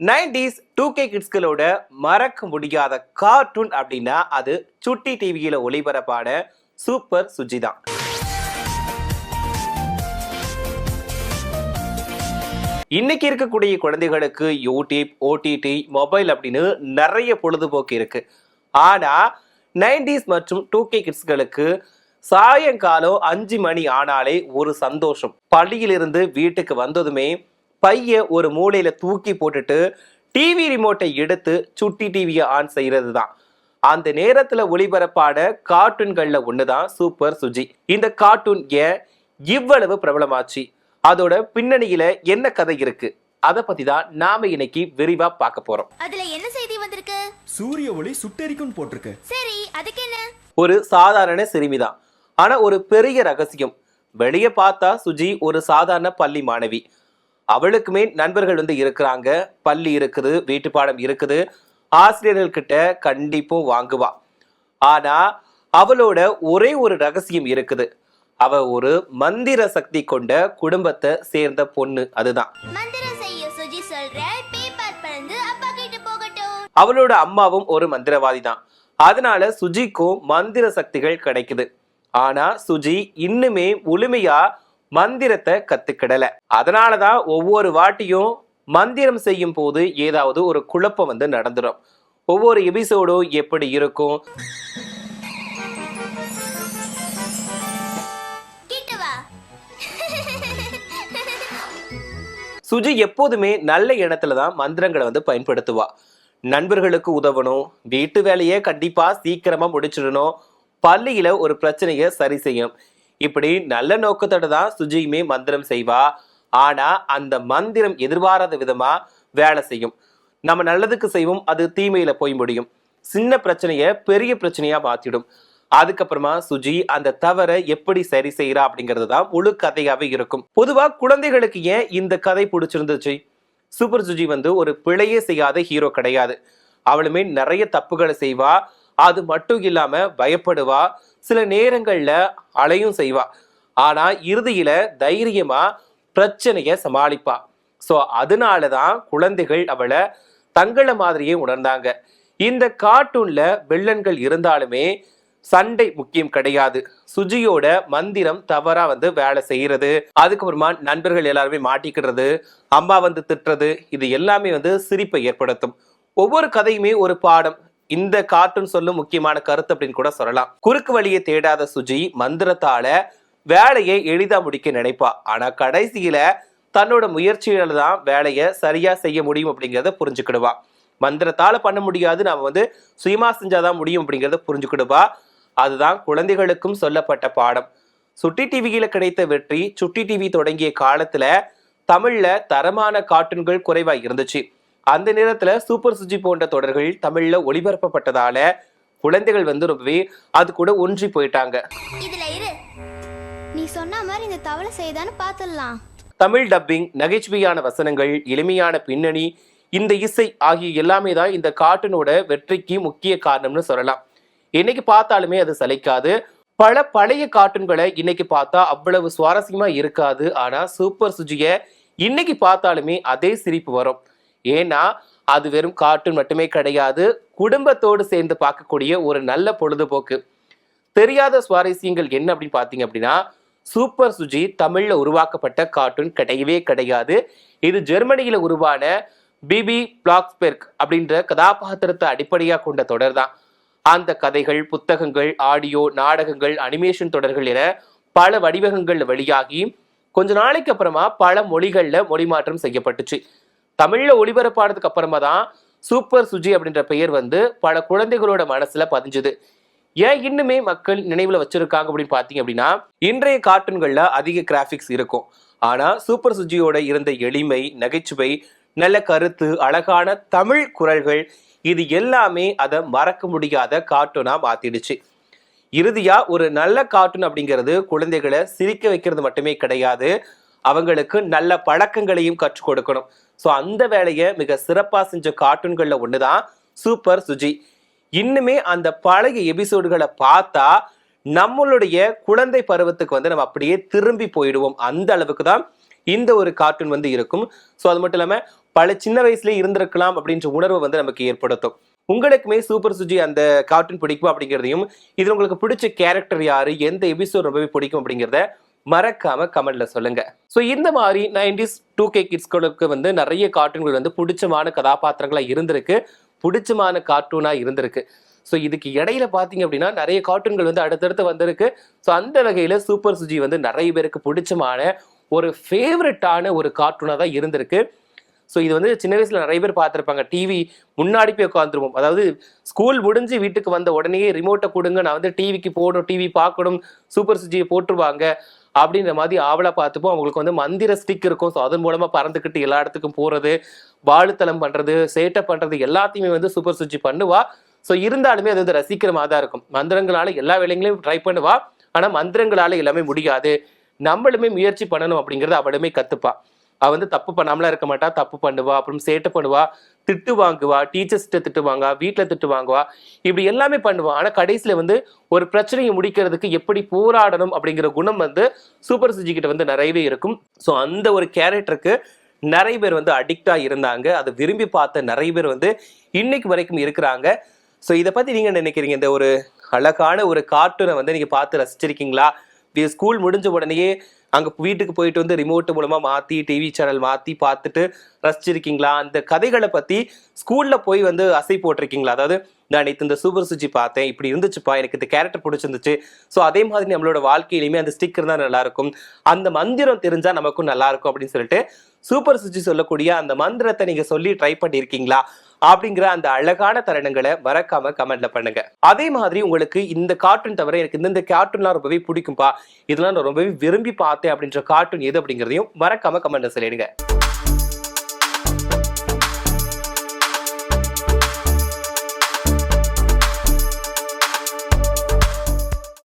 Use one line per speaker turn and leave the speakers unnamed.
90s 2K கிட்ஸ்களோட மறக்க முடியாத cartoon அப்படின்னா அது சுட்டி டிவியில ஒளிபரப்பான சூப்பர் சுஜி தான். இன்னைக்கு இருக்கக்கூடிய குழந்தைகளுக்கு யூடியூப், ஓடிடி, மொபைல் அப்படின்னு நிறைய பொழுதுபோக்கு இருக்கு. ஆனா 90s மற்றும் 2K கிட்ஸ்களுக்கு சாயங்காலம் 5 மணி ஆனாலே ஒரு சந்தோஷம். பள்ளியிலிருந்து வீட்டுக்கு வந்ததுமே பைய ஒரு மூலையில தூக்கி போட்டுட்டு டிவி ரிமோட்டை எடுத்து சுட்டி டிவியை ஆன் செய்யறது தான். அந்த நேரத்துல ஒளிபரப்பான கார்ட்டூன்கள்ல ஒண்ணுதான் சூப்பர் சுஜி. இந்த கார்ட்டூன் ஏன் இவ்வளவு பிரபலமாச்சு, அதோட பின்னணியில என்ன கதை இருக்கு, அத பத்தி தான் நாம இன்னைக்கு விரிவா பார்க்க போறோம்.
அதுல என்ன செய்தி வந்திருக்கு?
சூரிய ஒளி சுட்டெரிக்கும் போட்டிருக்கு.
சரி, அதுக்கு என்ன?
ஒரு சாதாரண சிறுமிதான், ஆனா ஒரு பெரிய ரகசியம். வெளியே பார்த்தா சுஜி ஒரு சாதாரண பள்ளி மாணவி. அவளுக்குமே நண்பர்கள் இருக்கிறாங்க, பள்ளி இருக்குது, வீட்டு பாடம் இருக்குது, ஆசிரியர்கள் கிட்ட கண்டிப்பும் வாங்குவா. ஆனா அவளோட ஒரே ஒரு ரகசியம் இருக்குது. அவ ஒரு மந்திர சக்தி கொண்ட குடும்பத்தை சேர்ந்த பொண்ணு. அதுதான்
மந்திரம் செய்ய சுஜி சொல்ற பேப்பர் பறந்து அப்பா கிட்ட போகட்டும்.
அவளோட அம்மாவும் ஒரு மந்திரவாதி தான். அதனால சுஜிக்கும் மந்திர சக்திகள் கிடைக்குது. ஆனா சுஜி இன்னுமே முழுமையா மந்திரத்தை கத்துக்கிடல. அதனாலதான் ஒவ்வொரு வாட்டியும் மந்திரம் செய்யும் போது ஏதாவது ஒரு குழப்பம் நடந்துடும். ஒவ்வொரு எபிசோடும் எப்படி இருக்கும், சுஜி எப்போதுமே நல்ல இடத்துலதான் மந்திரங்களை பயன்படுத்துவா. நண்பர்களுக்கு உதவணும், வீட்டு வேலையை கண்டிப்பா சீக்கிரமா முடிச்சிடணும், பள்ளியில ஒரு பிரச்சனையை சரி செய்யும், இப்படி நல்ல நோக்கத்தோட தான் சுஜியுமே மந்திரம் செய்வா. ஆனா அந்த மந்திரம் எதிர்பாராத விதமா வேலை செய்யும். நம்ம நல்லதுக்கு செய்வோம், அது தீமையில போய் முடியும். சின்ன பிரச்சனைய பெரிய பிரச்சனையா மாத்திடும். அதுக்கப்புறமா சுஜி அந்த தவறை எப்படி சரி செய்யறா அப்படிங்கிறது தான் முழு கதையாவே இருக்கும். பொதுவா குழந்தைகளுக்கு ஏன் இந்த கதை பிடிச்சிருந்துச்சு? சூப்பர் சுஜி ஒரு பிழையே செய்யாத ஹீரோ கிடையாது. அவளுமே நிறைய தப்புகளை செய்வா. அது மட்டும் இல்லாம பயப்படுவா, சில நேரங்கள்ல அலையும் செய்வா. ஆனா இறுதியில தைரியமா பிரச்சனைய சமாளிப்பா. சோ அதனாலதான் குழந்தைகள் அவளை தங்கள மாதிரியே உணர்ந்தாங்க. இந்த கார்ட்டூன்ல வில்லன்கள் இருந்தாலுமே சண்டை முக்கியம் கிடையாது. சுஜியோட மந்திரம் தவறா வேலை செய்யறது, அதுக்கப்புறமா நண்பர்கள் எல்லாருமே மாட்டிக்கிறது, அம்மா திட்டுறது, இது எல்லாமே சிரிப்பை ஏற்படுத்தும். ஒவ்வொரு கதையுமே ஒரு பாடம். இந்த கார்ட்டூன் சொல்லும் முக்கியமான கருத்து அப்படின்னு கூட சொல்லலாம். குறுக்கு வழியை தேடாத சுஜி மந்திரத்தால வேலையை எளிதா முடிக்க நினைப்பா. ஆனா கடைசியில தன்னோட முயற்சியில தான் வேலையை சரியா செய்ய முடியும் அப்படிங்கிறத புரிஞ்சுக்கிடுவா. மந்திரத்தால பண்ண முடியாது, நாம சுயமா செஞ்சாதான் முடியும் அப்படிங்கிறத புரிஞ்சுக்கிடுவா. அதுதான் குழந்தைகளுக்கும் சொல்லப்பட்ட பாடம். சுட்டி டிவியில கிடைத்த வெற்றி. சுட்டி டிவி தொடங்கிய காலத்துல தமிழ்ல தரமான கார்ட்டூன்கள் குறைவா இருந்துச்சு. அந்த நேரத்துல சூப்பர் சுஜி போன்ற தொடர்கள் தமிழ்ல ஒளிபரப்பப்பட்டதால குழந்தைகள் ரொம்பவே அது கூட ஒன்றி போயிட்டாங்க.
இதுல இரு, நீ சொன்ன மாதிரி இந்த தவளை செய்தான்னு பாத்துடலாம்.
தமிழ் டப்பிங், நகைச்சுவையான வசனங்கள், எளிமையான பின்னணி, இந்த இசை ஆகிய எல்லாமே தான் இந்த கார்ட்டூனோட வெற்றிக்கு முக்கிய காரணம்னு சொல்லலாம். இன்னைக்கு பார்த்தாலுமே அது சலிக்காது. பல பழைய கார்ட்டூன்களை இன்னைக்கு பார்த்தா அவ்வளவு சுவாரஸ்யமா இருக்காது. ஆனா சூப்பர் சுஜிய இன்னைக்கு பார்த்தாலுமே அதே சிரிப்பு வரும். ஏன்னா அது வெறும் கார்ட்டூன் மட்டுமே கிடையாது, குடும்பத்தோடு சேர்ந்து பார்க்கக்கூடிய ஒரு நல்ல பொழுதுபோக்கு. தெரியாத சுவாரஸ்யங்கள் என்ன அப்படின்னு பார்த்தீங்க அப்படின்னா, சூப்பர் சுஜி தமிழ்ல உருவாக்கப்பட்ட கார்ட்டூன் கிடையவே கிடையாது. இது ஜெர்மனியில உருவான பிபி பிளாக்ஸ்பெர்க் அப்படின்ற கதாபாத்திரத்தை அடிப்படையாக கொண்ட தொடர் தான். அந்த கதைகள், புத்தகங்கள், ஆடியோ, நாடகங்கள், அனிமேஷன் தொடர்கள் என பல வடிவங்கள் வெளியாகி கொஞ்ச நாளைக்கு அப்புறமா பல மொழிகள்ல மொழிமாற்றம் செய்யப்பட்டுச்சு. தமிழ்ல ஒளிபரப்பானதுக்கு அப்புறமா தான் சூப்பர் சுஜி அப்படின்ற பெயர் பல குழந்தைகளோட மனசுல பதிஞ்சுது. ஏன் இன்னுமே மக்கள் நினைவுல வச்சிருக்காங்க அப்படின்னு பாத்தீங்க அப்படின்னா, இன்றைய கார்ட்டூன்கள்ல அதிக கிராபிக்ஸ் இருக்கும். ஆனா சூப்பர் சுஜியோட இருந்த எளிமை, நகைச்சுவை, நல்ல கருத்து, அழகான தமிழ் குரல்கள், இது எல்லாமே அதை மறக்க முடியாத கார்ட்டூனா மாத்திடுச்சு. இறுதியா ஒரு நல்ல கார்ட்டூன் அப்படிங்கிறது குழந்தைகளை சிரிக்க வைக்கிறது மட்டுமே கிடையாது, அவங்களுக்கு நல்ல பழக்கங்களையும் கற்றுக் கொடுக்கணும். ஸோ அந்த வேலையை மிக சிறப்பா செஞ்ச கார்ட்டூன்கள்ல ஒண்ணுதான் சூப்பர் சுஜி. இன்னுமே அந்த பழைய எபிசோடுகளை பார்த்தா நம்மளுடைய குழந்தை பருவத்துக்கு நம்ம அப்படியே திரும்பி போயிடுவோம். அந்த அளவுக்கு தான் இந்த ஒரு கார்ட்டூன் இருக்கும். ஸோ அது மட்டும் இல்லாமல் பல சின்ன வயசுலயே இருந்திருக்கலாம் அப்படின்ற உணர்வை வந்து நமக்கு ஏற்படுத்தும். உங்களுக்குமே சூப்பர் சுஜி அந்த கார்ட்டூன் பிடிக்கும் அப்படிங்கிறதையும், இதுல உங்களுக்கு பிடிச்ச கேரக்டர் யாரு, எந்த எபிசோட் ரொம்பவே பிடிக்கும் அப்படிங்கிறத மறக்காம கமெண்ட்ல சொல்லுங்க. ஸோ இந்த மாதிரி 90s 2K கிட்ஸ்களுக்கு வந்து நிறைய கார்ட்டூன்கள் வந்து பிடிச்சமான கதாபாத்திரங்களா இருந்திருக்கு, பிடிச்சமான கார்ட்டூனா இருந்திருக்கு. ஸோ இதுக்கு இடையில பார்த்தீங்க அப்படின்னா நிறைய கார்ட்டூன்கள் வந்து அடுத்தடுத்து வந்திருக்கு. ஸோ அந்த வகையில் சூப்பர் சுஜி வந்து நிறைய பேருக்கு பிடிச்சமான ஒரு ஃபேவரட்டான ஒரு கார்ட்டூனாக தான் இருந்திருக்கு. ஸோ இது வந்து சின்ன வயசில் நிறைய பேர் பார்த்துருப்பாங்க. டிவி முன்னாடி போய் உட்காந்துருவோம். அதாவது ஸ்கூல் முடிஞ்சு வீட்டுக்கு வந்த உடனே ரிமோட்டை கொடுங்க, நான் வந்து டிவிக்கு போகணும், டிவி பார்க்கணும், சூப்பர் சுஜியை போட்டுருவாங்க அப்படின்ற மாதிரி ஆவலாக பார்த்துப்போம். அவங்களுக்கு வந்து மந்திர ஸ்டிக் இருக்கும். ஸோ அதன் மூலமாக பறந்துக்கிட்டு எல்லா இடத்துக்கும் போகிறது, வாழுத்தலம் பண்ணுறது, சேட்டை பண்ணுறது எல்லாத்தையுமே வந்து சூப்பர் சுஜி பண்ணுவா. ஸோ இருந்தாலுமே அது வந்து ரசிக்கிறமாக தான் இருக்கும். மந்திரங்களால் எல்லா வேலைகளையும் ட்ரை பண்ணுவா, ஆனால் மந்திரங்களால் எல்லாமே முடியாது. நம்மளுமே முயற்சி பண்ணணும் அப்படிங்கிறத அவளுமே கற்றுப்பா. அவள் வந்து தப்பு பண்ணாமலாம் இருக்க மாட்டா, தப்பு பண்ணுவா, அப்புறம் சேட்டை பண்ணுவா, திட்டு வாங்குவா, டீச்சர்ஸ்கிட்ட திட்டு வாங்குவா, வீட்டில் திட்டு வாங்குவா, இப்படி எல்லாமே பண்ணுவா. ஆனால் கடைசியில் வந்து ஒரு பிரச்சனையை முடிக்கிறதுக்கு எப்படி போராடணும் அப்படிங்கிற குணம் வந்து சூப்பர் சுஜி கிட்ட வந்து நிறையவே இருக்கும். ஸோ அந்த ஒரு கேரக்டருக்கு நிறைய பேர் வந்து அடிக்டாக இருந்தாங்க. அதை விரும்பி பார்த்த நிறைய பேர் வந்து இன்னைக்கு வரைக்கும் இருக்கிறாங்க. ஸோ இதை பற்றி நீங்கள் நினைக்கிறீங்க? இந்த ஒரு அழகான ஒரு கார்ட்டூனை வந்து நீங்கள் பார்த்து ரசிச்சிருக்கீங்களா? ஸ்கூல் முடிஞ்ச உடனேயே அங்கே வீட்டுக்கு போயிட்டு வந்து ரிமோட் மூலமாக மாற்றி டிவி சேனல் மாற்றி பார்த்துட்டு ரசிச்சிருக்கீங்களா? அந்த கதைகளை பற்றி ஸ்கூலில் போய் வந்து அசை போட்டிருக்கீங்களா? அதாவது நான் நேற்று இந்த சூப்பர் சுஜி பார்த்தேன், இப்படி இருந்துச்சுப்பா, எனக்கு இந்த கேரக்டர் பிடிச்சிருந்துச்சு. ஸோ அதே மாதிரி நம்மளோட வாழ்க்கையிலுமே அந்த ஸ்டிக்கர் தான் நல்லாயிருக்கும், அந்த மந்திரம் தெரிஞ்சால் நமக்கும் நல்லாயிருக்கும் அப்படின்னு சொல்லிட்டு சூப்பர் சுஜி சொல்லக்கூடிய அந்த மந்திரத்தை நீங்கள் சொல்லி ட்ரை பண்ணியிருக்கீங்களா அப்படிங்கிற அந்த அழகான தருணங்களை மறக்காம கமெண்ட்ல பண்ணுங்க. அதே மாதிரி உங்களுக்கு இந்த கார்ட்டூன் தவிர எனக்கு இந்த கார்ட்டூன்லாம் ரொம்பவே பிடிக்கும்பா, இதெல்லாம் நான் ரொம்பவே விரும்பி பார்த்தேன் அப்படின்ற கார்ட்டூன் எது அப்படிங்கிறதையும் மறக்காம கமெண்ட்ல சொல்லிடுங்க.